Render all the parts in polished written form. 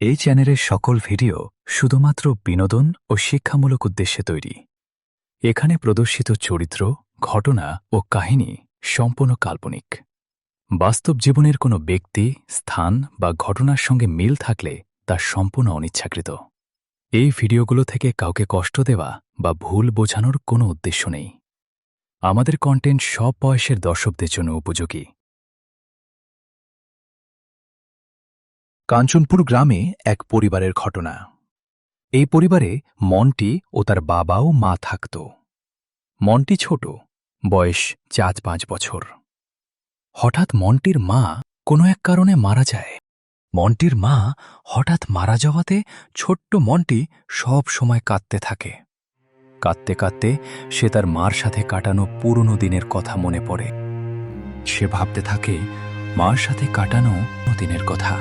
এই চ্যানেলের সকল ভিডিও শুধুমাত্র বিনোদন ও শিক্ষামূলক উদ্দেশ্যে তৈরি। এখানে প্রদর্শিত চরিত্র, ঘটনা ও কাহিনী সম্পূর্ণ কাল্পনিক। বাস্তব জীবনের কোনো ব্যক্তি, স্থান বা ঘটনার সঙ্গে মিল থাকলে তা সম্পূর্ণ অনিচ্ছাকৃত। এই ভিডিওগুলো থেকে কাউকে কষ্ট দেওয়া বা ভুল বোঝানোর কোনো উদ্দেশ্য নেই। আমাদের কন্টেন্ট সব বয়সের দর্শকদের জন্য উপযোগী। কাঞ্চনপুর গ্রামে এক পরিবারের ঘটনা। এই পরিবারে মন্টি ও তার বাবা ও মা থাকত। মন্টি ছোট, বয়স ৪-৫ বছর। হঠাৎ মন্টির মা কোনো এক কারণে মারা যায়। মন্টির মা হঠাৎ মারা যাওয়াতে ছোট্ট মন্টি সব সময় কাঁদতে থাকে। কাঁদতে কাঁদতে সে তার মার সাথে কাটানো পুরনো দিনের কথা মনে পড়ে। সে ভাবতে থাকে মার সাথে কাটানো দিনের কথা।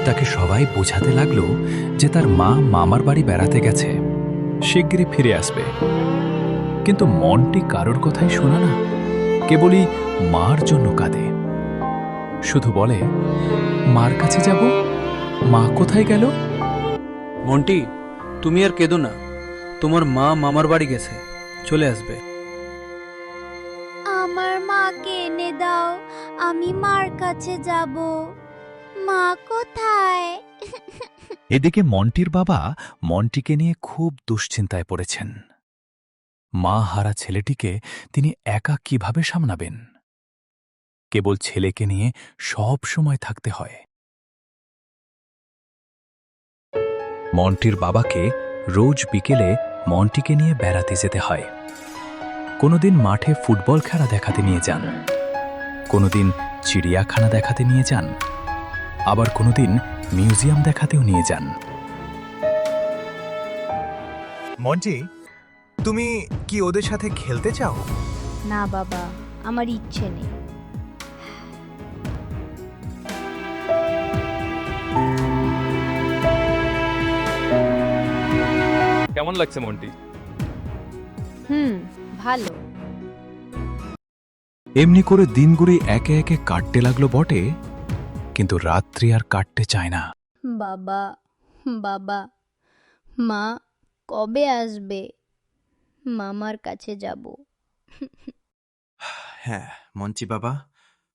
তাকে সবাই বোঝাতে লাগল যে তার মা মামার বাড়ি বেড়াতে গেছে, শিগগিরই ফিরে আসবে। কিন্তু মনটি কারোর কথাই শোনা না, কেবলই মার জন্য কাঁদে। শুধু বলে, মার কাছে যাব, মা কোথায় গেল? মন্টি, তুমি আর কেঁদো না। তোমার মা মামার বাড়ি গেছে, চলে আসবে। আমার মাকে এনে দাও, আমি মার কাছে যাব। মা কোথায়? এদিকে মন্টির বাবা মন্টিকে নিয়ে খুব দুশ্চিন্তায় পড়েছেন। মা হারা ছেলেটিকে তিনি একা কিভাবে সামলাবেন? কেবল ছেলেকে নিয়ে সব সময় থাকতে হয়। মন্টির বাবাকে রোজ বিকেলে মন্টিকে নিয়ে বেড়াতে যেতে হয়। কোনোদিন মাঠে ফুটবল খেলা দেখাতে নিয়ে যান, কোনোদিন চিড়িয়াখানা দেখাতে নিয়ে যান, আবার কোনোদিন মিউজিয়াম দেখাতেও নিয়ে যান। মন্টি, তুমি কি ওদের সাথে খেলতে চাও? না বাবা, আমার ইচ্ছে নেই। কেমন লাগছে মন্টি? ভালো। এমনি করে দিনগুলি একে একে কাটতে লাগলো বটে, কিন্তু রাত্রি আর কাটতে চায় না। বাবা, বাবা, মা কবে আসবে? মামার কাছে যাব। হ্যাঁ মঞ্চি বাবা,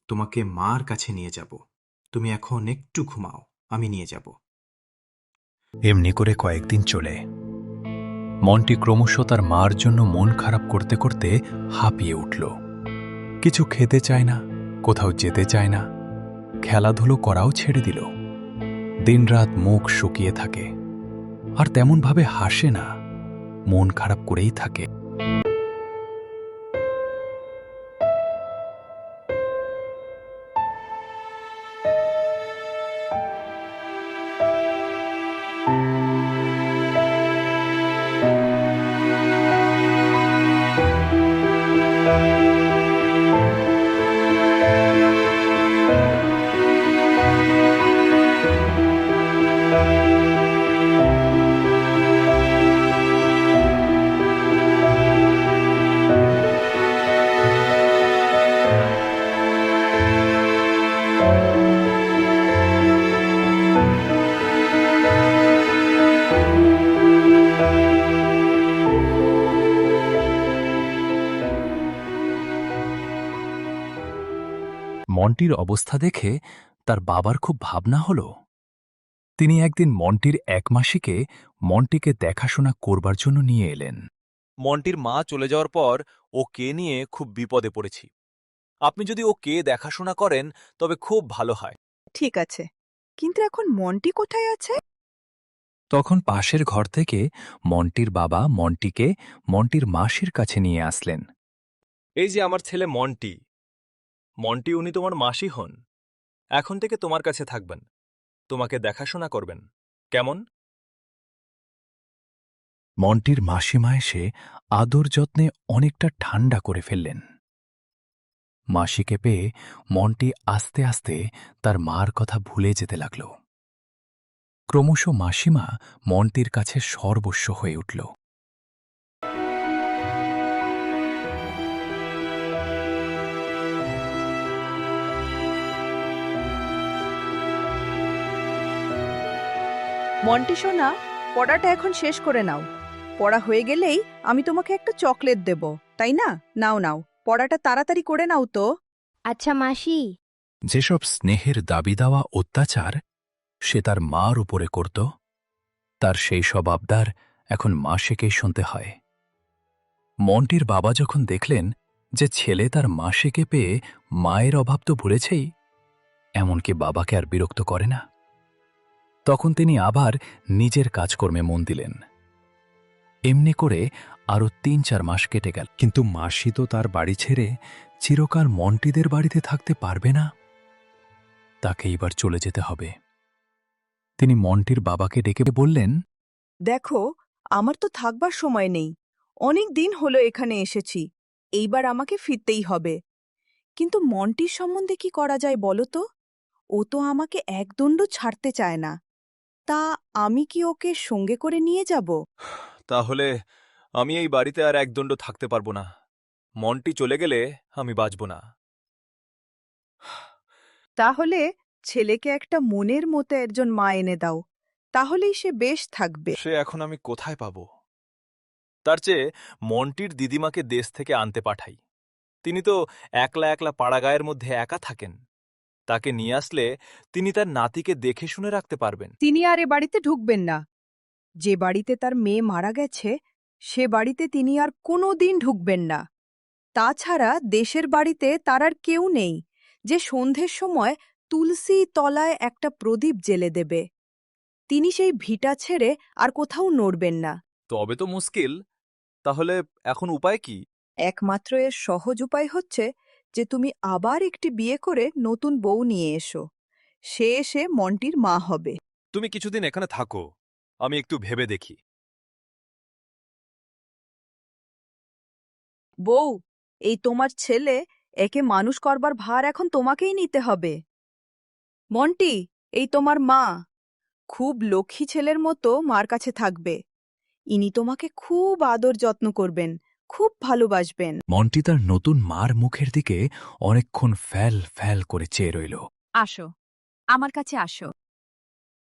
তোমাকে মার কাছে নিয়ে যাব। তুমি এখন একটু ঘুমাও, আমি নিয়ে যাব। এমনি করে কয়েকদিন চলে। মন্টি ক্রমশ তার মার জন্য মন খারাপ করতে করতে হাঁপিয়ে উঠল। কিছু খেতে চায় না, কোথাও যেতে চায় না, খেলাধুলো করাও ছেড়ে দিল। দিনরাত মুখ শুকিয়ে থাকে, আর তেমনভাবে হাসে না, মন খারাপ করেই থাকে। মন্টির অবস্থা দেখে তার বাবার খুব ভাবনা হল। তিনি একদিন মন্টির একমাসিকে মন্টিকে দেখাশোনা করবার জন্য নিয়ে এলেন। মন্টির মা চলে যাওয়ার পর ওকে নিয়ে খুব বিপদে পড়েছি। আপনি যদি ওকে দেখাশোনা করেন তবে খুব ভালো হয়। ঠিক আছে, কিন্তু এখন মন্টি কোথায় আছে? তখন পাশের ঘর থেকে মন্টির বাবা মন্টিকে মন্টির মাসির কাছে নিয়ে আসলেন। এই যে আমার ছেলে মন্টি। মন্টি, উনি তোমার মাসি হন। এখন থেকে তোমার কাছে থাকবেন, তোমাকে দেখাশোনা করবেন, কেমন? মন্টির মাসিমা এসে আদর যত্নে অনেকটা ঠান্ডা করে ফেললেন। মাসিকে পেয়ে মন্টি আস্তে আস্তে তার মার কথা ভুলে যেতে লাগল। ক্রমশ মাসিমা মন্টির কাছে সর্বস্ব হয়ে উঠল। মন্টি সোনা, পড়াটা এখন শেষ করে নাও। পড়া হয়ে গেলেই আমি তোমাকে একটা চকলেট দেব, তাই না? নাও নাও, পড়াটা তাড়াতাড়ি করে নাও তো। আচ্ছা মাসি। যেসব স্নেহের দাবি দেওয়া অত্যাচার সে তার মার উপরে করত, তার সেই সব আবদার এখন মাসিকেই শুনতে হয়। মন্টির বাবা যখন দেখলেন যে ছেলে তার মাসিকে পেয়ে মায়ের অভাব তো ভুলেছেই, এমনকি বাবাকে আর বিরক্ত করে না, তখন তিনি আবার নিজের কাজকর্মে মন দিলেন। এমনি করে আরও ৩-৪ মাস কেটে গেল। কিন্তু মাসি তো তার বাড়ি ছেড়ে চিরকাল মন্টিদের বাড়িতে থাকতে পারবে না, তাকে এবার চলে যেতে হবে। তিনি মন্টির বাবাকে ডেকে বললেন, দেখো, আমার তো থাকবার সময় নেই। অনেক দিন হলো এখানে এসেছি, এইবার আমাকে ফিরতেই হবে। কিন্তু মন্টির সম্বন্ধে কি করা যায় বলো তো? ও তো আমাকে একদণ্ড ছাড়তে চায় না। তা আমি কি ওকে সঙ্গে করে নিয়ে যাব? তাহলে আমি এই বাড়িতে আর একদণ্ড থাকতে পারবো না। মন্টি চলে গেলে আমি বাঁচব না। তাহলে ছেলেকে একটা মনের মতো একজন মা এনে দাও, তাহলেই সে বেশ থাকবে। সে এখন আমি কোথায় পাব? তার চেয়ে মন্টির দিদিমাকে দেশ থেকে আনতে পাঠাই। তিনি তো একলা একলা পাড়াগাঁয়ের মধ্যে একা থাকেন। তাকে নিয়ে আসলে তিনি তার নাতিকে দেখে শুনে রাখতে পারবেন। তিনি আর এ বাড়িতে ঢুকবেন না। যে বাড়িতে তার মেয়ে মারা গেছে, সে বাড়িতে তিনি আর কোনোদিন ঢুকবেন না। তাছাড়া দেশের বাড়িতে তার আর কেউ নেই যে সন্ধ্যের সময় তুলসী তলায় একটা প্রদীপ জ্বেলে দেবে। তিনি সেই ভিটা ছেড়ে আর কোথাও নড়বেন না। তবে তো মুশকিল। তাহলে এখন উপায় কি? একমাত্র এর সহজ উপায় হচ্ছে যে তুমি আবার একটি বিয়ে করে নতুন বউ নিয়ে এসো। সে এসে মন্টির মা হবে। তুমি কিছুদিন এখানে থাকো, আমি একটু ভেবে দেখি। বউ, এই তোমার ছেলে, একে মানুষ করবার ভার এখন তোমাকেই নিতে হবে। মন্টি, এই তোমার মা। খুব লক্ষ্মী ছেলের মতো মার কাছে থাকবে। ইনি তোমাকে খুব আদর যত্ন করবেন, খুব ভালোবাসবেন। মন্টি তার নতুন মার মুখের দিকে অনেকক্ষণ ফ্যাল ফ্যাল করে চেয়ে রইল। আসো, আমার কাছে আসো।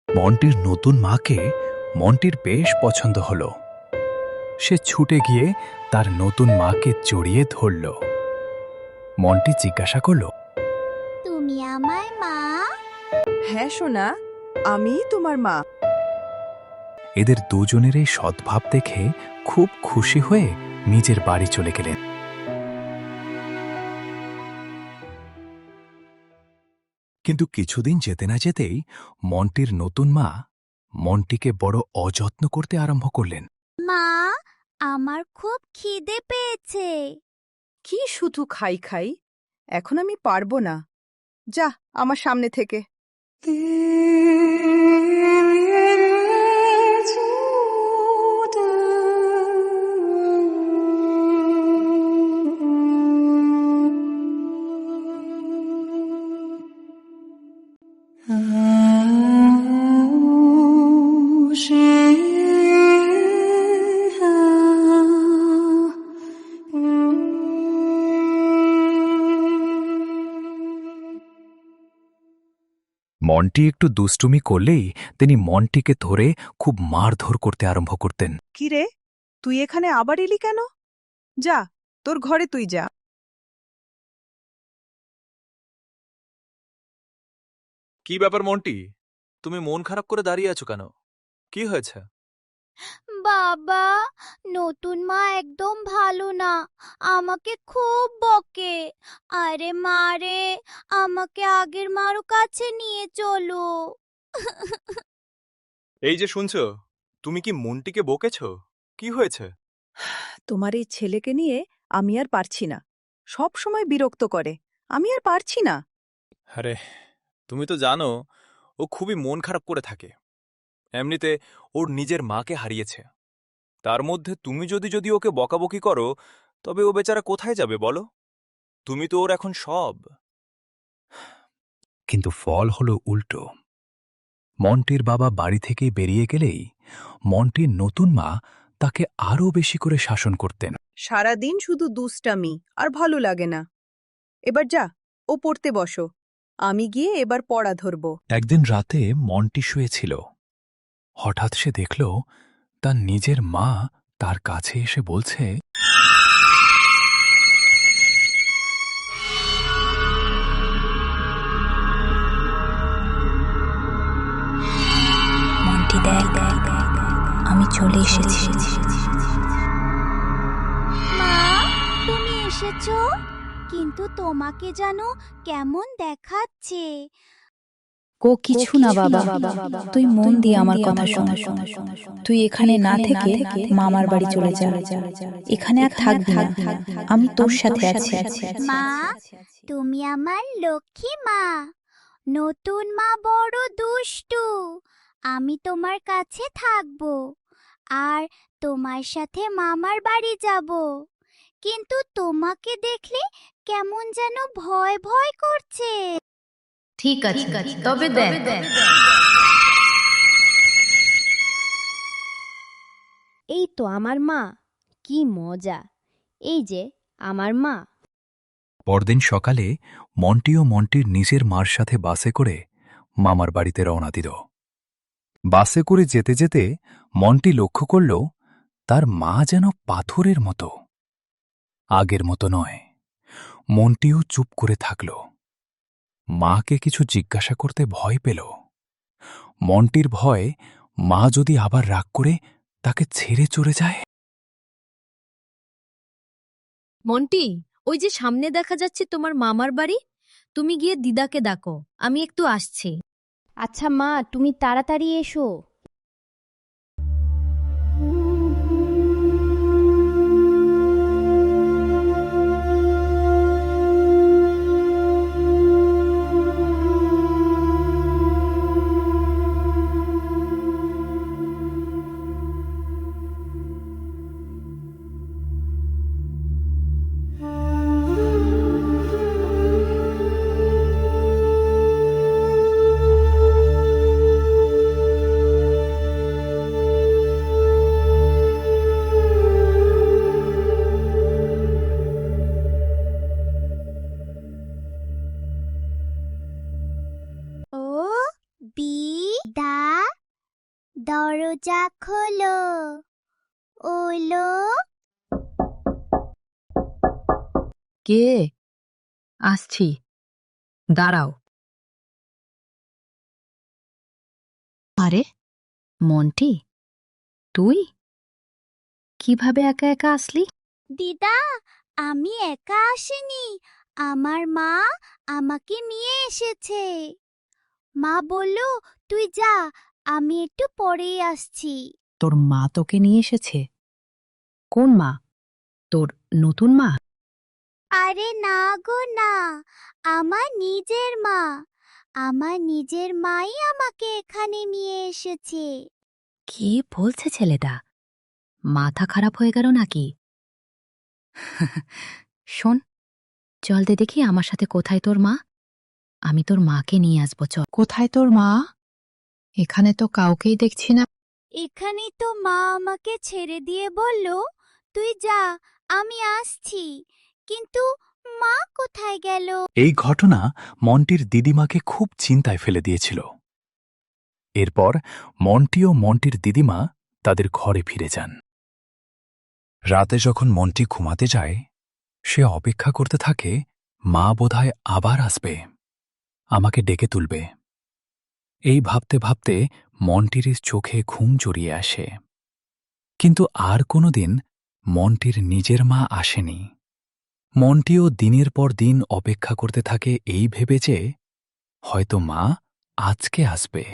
মন্টির নতুন মাকে মন্টির বেশ পছন্দ হল। সে ছুটে গিয়ে তার নতুন মাকে জড়িয়ে ধরল। মন্টি জিজ্ঞাসা করল, তুমি আমার মা? হ্যাঁ সোনা, আমিই তোমার মা। এদের দুজনের এই সদ্ভাব দেখে খুব খুশি হয়ে নিজের বাড়ি চলে গেলেন। কিন্তু কিছুদিন যেতে না যেতেই মন্টির নতুন মা মন্টিকে বড় অযত্ন করতে আরম্ভ করলেন। মা, আমার খুব খিদে পেয়েছে। কি শুধু খাই খাই? এখন আমি পারবো না। যা আমার সামনে থেকে। মন্টি একটু দুষ্টুমি করলেই তিনি মন্টিকে ধরে খুব মারধর করতে আরম্ভ করতেন। কিরে, তুই এখানে আবার এলি কেন? যা, তোর ঘরে তুই যা। কি ব্যাপার মন্টি? তুমি মন খারাপ করে দাঁড়িয়ে আছো কেন? কি হয়েছে? বাবা, নতুন মা একদম ভালো না, আমাকে খুব বকে। আরে মা রে, আমাকে আগের মারও কাছে নিয়ে চলো। এই যে শুনছ, তুমি কি মন্টিকে বকেছ? কি হয়েছে? তোমার এই ছেলেকে নিয়ে আমি আর পারছি না। সব সময় বিরক্ত করে। আমি আর পারছি না। আরে, তুমি তো জানো ও খুবই মন খারাপ করে থাকে। এমনিতে ওর নিজের মাকে হারিয়েছে। তার মধ্যে তুমি যদি ওকে বকাবকি করো, তবে ও বেচারা কোথায় যাবে বলো? তুমি তো ওর এখন সব। কিন্তু ফল হলো উল্টো। মন্টির বাবা বাড়ি থেকে বেরিয়ে গেলেই মন্টির নতুন মা তাকে আরও বেশি করে শাসন করতেন। সারাদিন শুধু দুষ্টামি, আর ভালো লাগে না। এবার যা, ও পড়তে বসো। আমি গিয়ে এবার পড়া ধরব। একদিন রাতে মন্টি শুয়েছিল। হঠাৎ সে দেখল তার নিজের মা তার কাছে এসে বলছে, মন্টি দেখ, আমি চলে এসেছি। মা, তুমি এসেছো? কিন্তু তোমাকে যেন কেমন দেখাচ্ছে। কিছু না বাবা, তুই মন দিয়ে আমার কথা শোন। তুই এখানে না থেকে মামার বাড়ি চলে যা। এখানে আর থাকবি না, আমি তোর সাথে আছি। মা, তুমি আমার লক্ষ্মী মা। নতুন মা বড় দুষ্টু। আমি তোমার কাছে থাকবো আর তোমার সাথে মামার বাড়ি যাব। কিন্তু তোমাকে দেখলে কেমন যেন ভয় ভয় করছে। ঠিক আছে, তবে দেখ। এই তো আমার মা, কি মজা। এই যে আমার মা। পরদিন সকালে মন্টি ও মন্টির নিজের মার সাথে বাসে করে মামার বাড়িতে রওনা দিল। বাসে করে যেতে যেতে মন্টি লক্ষ্য করল তার মা যেন পাথরের মতো। আগের মতো নয়। মন্টিও চুপ করে থাকল। মাকে কিছু জিজ্ঞাসা করতে ভয় পেল। মন্টির ভয় মা যদি আবার রাগ করে তাকে ছেড়ে চলে যায়। মন্টি, ওই যে সামনে দেখা যাচ্ছে তোমার মামার বাড়ি। তুমি গিয়ে দিদাকে ডাকো, আমি একটু আসছি। আচ্ছা মা, তুমি তাড়াতাড়ি এসো। ও দা, দরজা খোলো। ওলো। কে? আসছি, দাঁড়াও। আরে মন্টি, তুই কিভাবে একা একা আসলি? দিদা, আমি একা আসিনি। আমার মা আমাকে নিয়ে এসেছে। মা বলল, তুই যা, আমি একটু পরেই আসছি। তোর মা তোকে নিয়ে এসেছে? কোন মা? তোর নতুন মা? আরে না গো না, আমার নিজের মা। আমার নিজের মাই আমাকে এখানে নিয়ে এসেছে। কি বলছে ছেলেটা? মাথা খারাপ হয়ে গেল নাকি? শোন, চল দে দেখি আমার সাথে কোথায় তোর মা। আমি তোর মাকে নিয়ে আসবো, চল। কোথায় তোর মা? এখানে তো কাউকেই দেখছি না। এখানেই তো মা আমাকে ছেড়ে দিয়ে বলল, তুই যা, আমি আসছি। কিন্তু মা কোথায় গেল? এই ঘটনা মন্টির দিদিমাকে খুব চিন্তায় ফেলে দিয়েছিল। এরপর মন্টি ও মন্টির দিদিমা তাদের ঘরে ফিরে যান। রাতে যখন মন্টি ঘুমাতে যায়, সে অপেক্ষা করতে থাকে মা বোধহয় আবার আসবে, আমাকে ডেকে তুলবে। এই ভাবতে ভাবতে মন্টির চোখে ঘুম জড়িয়ে আসে। কিন্তু আর কোনোদিন মন্টির নিজের মা আসেনি। মন্টিও দিনের পর দিন অপেক্ষা করতে থাকে এই ভেবে যে হয়তো মা আজকে আসবে।